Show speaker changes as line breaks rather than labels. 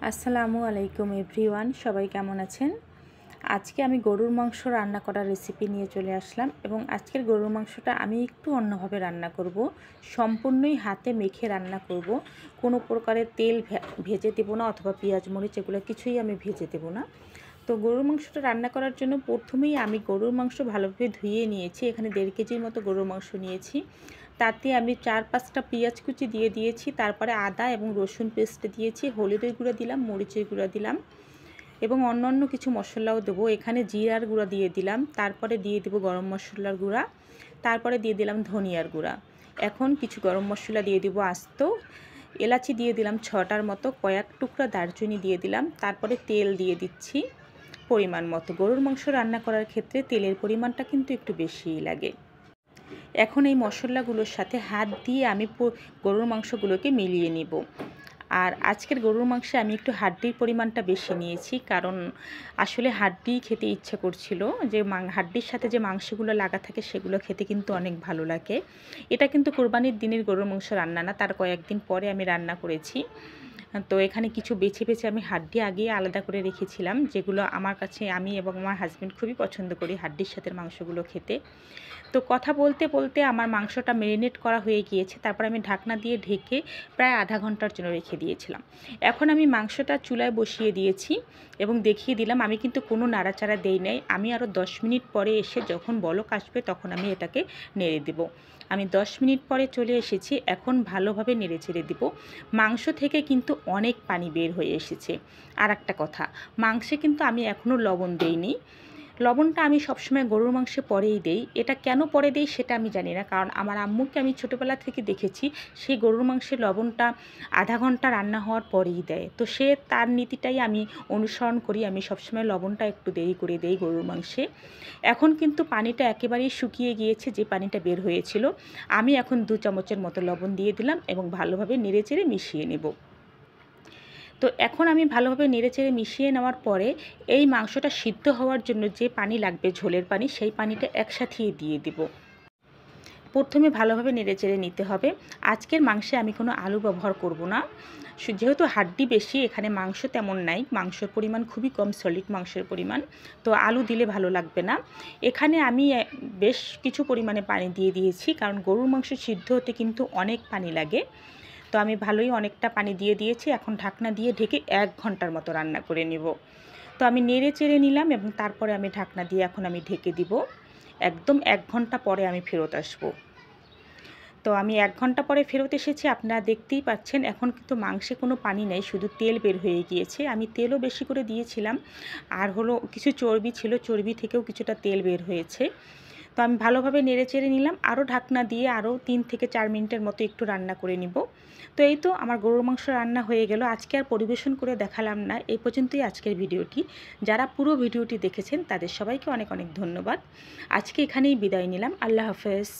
আসসালামু আলাইকুম এভরিওয়ান, সবাই কেমন আছেন? আজকে আমি গরুর মাংস রান্না করার রেসিপি নিয়ে চলে আসলাম এবং আজকের গরুর মাংসটা আমি একটু অন্যভাবে রান্না করব। সম্পূর্ণই হাতে মেখে রান্না করব। কোনো প্রকারের তেল ভেজে দেবো না অথবা পেঁয়াজ মরিচ এগুলো কিছুই আমি ভেজে দেবো না। তো গরুর মাংসটা রান্না করার জন্য প্রথমেই আমি গরুর মাংস ভালোভাবে ধুয়ে নিয়েছি। এখানে 1.5 কেজির মতো গরুর মাংস নিয়েছি। তাতে আমি 4-5টা পেঁয়াজ কুচি দিয়ে দিয়েছি, তারপরে আদা এবং রসুন পেস্ট দিয়েছি, হলুদের গুঁড়া দিলাম, মরিচের গুঁড়া দিলাম এবং অন্যান্য কিছু মশলাও দেবো। এখানে জিরার গুঁড়া দিয়ে দিলাম, তারপরে দিয়ে দেবো গরম মশলার গুঁড়া, তারপরে দিয়ে দিলাম ধনিয়ার গুঁড়া। এখন কিছু গরম মশলা দিয়ে দেবো আস্ত, এলাচি দিয়ে দিলাম 6টার মতো, কয়েক টুকরা দারচিনি দিয়ে দিলাম, তারপরে তেল দিয়ে দিচ্ছি পরিমাণ মতো। গরুর মাংস রান্না করার ক্ষেত্রে তেলের পরিমাণটা কিন্তু একটু বেশিই লাগে। এখন এই মশলাগুলোর সাথে হাত দিয়ে আমি গরুর মাংসগুলোকে মিলিয়ে নিব। আর আজকের গরুর মাংসে আমি একটু হাড্ডির পরিমাণটা বেশি নিয়েছি, কারণ আসলে হাড্ডি খেতে ইচ্ছে করছিল। যে হাড্ডির সাথে যে মাংসগুলো লাগা থাকে সেগুলো খেতে কিন্তু অনেক ভালো লাগে। এটা কিন্তু কোরবানির দিনের গরুর মাংস রান্না না, তার কয়েকদিন পরে আমি রান্না করেছি। তো এখানে কিছু বেছে বেছে আমি হাড্ডি আগে আলাদা করে রেখেছিলাম, যেগুলো আমার কাছে আমি এবং আমার হাজব্যান্ড খুবই পছন্দ করি হাড্ডির সাথে মাংসগুলো খেতে। তো কথা বলতে বলতে আমার মাংসটা ম্যারিনেট করা হয়ে গিয়েছে। তারপর আমি ঢাকনা দিয়ে ঢেকে প্রায় আধা ঘন্টার জন্য রেখে দিয়েছিলাম। এখন আমি মাংসটা চুলায় বসিয়ে দিয়েছি এবং দেখিয়ে দিলাম আমি কিন্তু কোনো নাড়াচাড়া দেই নাই। আমি আরও 10 মিনিট পরে এসে যখন বলক আসবে তখন আমি এটাকে নেড়ে দেব। আমি 10 মিনিট পরে চলে এসেছি। এখন ভালোভাবে নেড়ে চেড়ে দেব। মাংস থেকে কিন্তু অনেক পানি বের হয়ে এসেছে। আর একটা কথা, মাংসে কিন্তু আমি এখনও লবণ দেইনি। লবণটা আমি সবসময় গরুর মাংসে পরেই দেই। এটা কেন পরে দেই সেটা আমি জানি না, কারণ আমার আম্মুকে আমি ছোটোবেলা থেকে দেখেছি সেই গরুর মাংসের লবণটা আধা ঘন্টা রান্না হওয়ার পরেই দেয়। তো সে তার নীতিটাই আমি অনুসরণ করি। আমি সবসময় লবণটা একটু দেরি করে দেই গরুর মাংসে। এখন কিন্তু পানিটা একেবারেই শুকিয়ে গিয়েছে, যে পানিটা বের হয়েছিল। আমি এখন 2 চামচের মতো লবণ দিয়ে দিলাম এবং ভালোভাবে নেড়েচেড়ে মিশিয়ে নেব। তো এখন আমি ভালোভাবে নেড়েচেড়ে মিশিয়ে নেওয়ার পরে এই মাংসটা সিদ্ধ হওয়ার জন্য যে পানি লাগবে, ঝোলের পানি, সেই পানিটা একসাথেই দিয়ে দিব। প্রথমে ভালোভাবে নেড়েচেড়ে নিতে হবে। আজকের মাংসে আমি কোনো আলু ব্যবহার করব না, যেহেতু হাড্ডি বেশি, এখানে মাংস তেমন নাই, মাংসের পরিমাণ খুবই কম, সলিড মাংসের পরিমাণ, তো আলু দিলে ভালো লাগবে না। এখানে আমি বেশ কিছু পরিমাণে পানি দিয়ে দিয়েছি, কারণ গরুর মাংস সিদ্ধ হতে কিন্তু অনেক পানি লাগে। তো আমি ভালোই অনেকটা পানি দিয়ে দিয়েছি। এখন ঢাকনা দিয়ে ঢেকে 1 ঘন্টার মতো রান্না করে নেব। তো আমি নেড়ে চেড়ে নিলাম এবং তারপরে আমি ঢাকনা দিয়ে এখন আমি ঢেকে দিব। একদম 1 ঘন্টা পরে আমি ফেরত আসব। তো আমি 1 ঘন্টা পরে ফেরত এসেছি, আপনারা দেখতেই পাচ্ছেন এখন কিন্তু মাংসে কোনো পানি নেই, শুধু তেল বের হয়ে গিয়েছে। আমি তেলও বেশি করে দিয়েছিলাম, আর হলো কিছু চর্বি ছিল, চর্বি থেকেও কিছুটা তেল বের হয়েছে। তো আমি ভালোভাবে নেড়ে চেড়ে নিলাম। আরও ঢাকনা দিয়ে আরও 3 থেকে 4 মিনিটের মতো একটু রান্না করে নিব। তো এই তো আমার গরুর মাংস রান্না হয়ে গেল। আজকে আর পরিবেশন করে দেখালাম না, এই পর্যন্তই আজকের ভিডিওটি। যারা পুরো ভিডিওটি দেখেছেন তাদের সবাইকে অনেক অনেক ধন্যবাদ। আজকে এখানেই বিদায় নিলাম। আল্লাহ হাফেজ।